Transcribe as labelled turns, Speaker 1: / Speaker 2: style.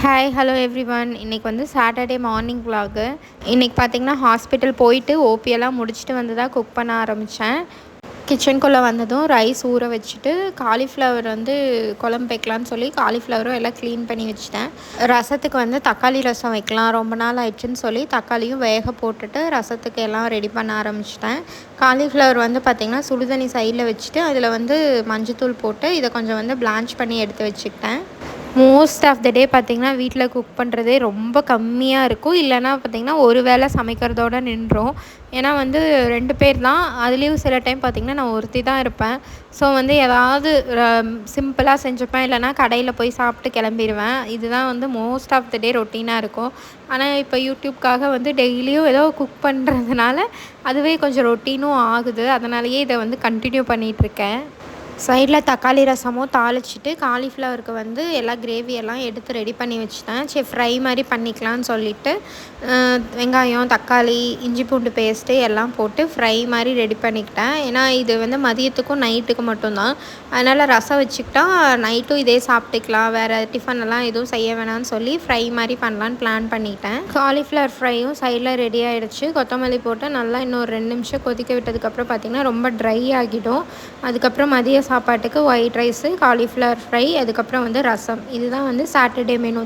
Speaker 1: Hi hello everyone. இன்றைக்கி வந்து Saturday morning vlog. இன்றைக்கி பார்த்திங்கன்னா ஹாஸ்பிட்டல் போயிட்டு ஓபியெல்லாம் முடிச்சுட்டு வந்து தான் குக் பண்ண ஆரம்பித்தேன். கிச்சனுக்குள்ளே வந்ததும் ரைஸ் ஊற வச்சுட்டு காலிஃப்ளவர் வந்து குழம்பு வைக்கலான்னு சொல்லி காலிஃப்ளவரும் எல்லாம் க்ளீன் பண்ணி வச்சுட்டேன். ரசத்துக்கு வந்து தக்காளி ரசம் வைக்கலாம், ரொம்ப நாள் ஆயிடுச்சுன்னு சொல்லி தக்காளியும் வேக போட்டுட்டு ரசத்துக்கு எல்லாம் ரெடி பண்ண ஆரம்பிச்சிட்டேன். காலிஃப்ளவர் வந்து பார்த்திங்கன்னா சுடுதண்ணி சைடில் வச்சுட்டு அதில் வந்து மஞ்சத்தூள் போட்டு இதை கொஞ்சம் வந்து பிளான்ச் பண்ணி எடுத்து வச்சுக்கிட்டேன். மோஸ்ட் ஆஃப் த டே பார்த்திங்கன்னா வீட்டில் குக் பண்ணுறதே ரொம்ப கம்மியாக இருக்கும். இல்லைனா பார்த்திங்கன்னா ஒரு வேளை சமைக்கிறதோடு நின்றோம். ஏன்னா வந்து 2 பேர் தான், அதுலேயும் சில டைம் பார்த்திங்கன்னா நான் ஒருத்தி தான் இருப்பேன். ஸோ வந்து ஏதாவது சிம்பிளாக செஞ்சுப்பேன், இல்லைனா கடையில் போய் சாப்பிட்டு கிளம்பிடுவேன். இதுதான் வந்து மோஸ்ட் ஆஃப் த டே ரொட்டீனாக இருக்கும். ஆனால் இப்போ யூடியூப்காக வந்து டெய்லியும் ஏதோ குக் பண்ணுறதுனால அதுவே கொஞ்சம் ரொட்டீனும் ஆகுது. அதனாலேயே இதை வந்து கண்டினியூ பண்ணிகிட்ருக்கேன். சைடில் தக்காளி ரசமும் தாளிச்சிட்டு காலிஃப்ளவருக்கு வந்து எல்லா கிரேவியெல்லாம் எடுத்து ரெடி பண்ணி வச்சுட்டேன். சரி ஃப்ரை மாதிரி பண்ணிக்கலான்னு சொல்லிவிட்டு வெங்காயம், தக்காளி, இஞ்சி பூண்டு பேஸ்ட்டு எல்லாம் போட்டு ஃப்ரை மாதிரி ரெடி பண்ணிக்கிட்டேன். ஏன்னா இது வந்து மதியத்துக்கும் நைட்டுக்கு மட்டும்தான். அதனால் ரசம் வச்சுக்கிட்டா நைட்டும் இதே சாப்பிட்டுக்கலாம், வேறு டிஃபனெல்லாம் எதுவும் செய்ய வேணாம்னு சொல்லி ஃப்ரை மாதிரி பண்ணலான்னு பிளான் பண்ணிட்டேன். காலிஃப்ளவர் ஃப்ரையும் சைடில் ரெடி ஆகிடுச்சு. கொத்தமல்லி போட்டு நல்லா இன்னும் 2 நிமிஷம் கொதிக்க விட்டதுக்கப்புறம் பார்த்திங்கன்னா ரொம்ப ட்ரை ஆகிடும். அதுக்கப்புறம் மதிய சாப்பாட்டுக்கு ஒயிட் ரைஸு, காலிஃப்ளவர் ஃப்ரை, அதுக்கப்புறம் வந்து ரசம். இதுதான் வந்து சாட்டர்டே மெனு.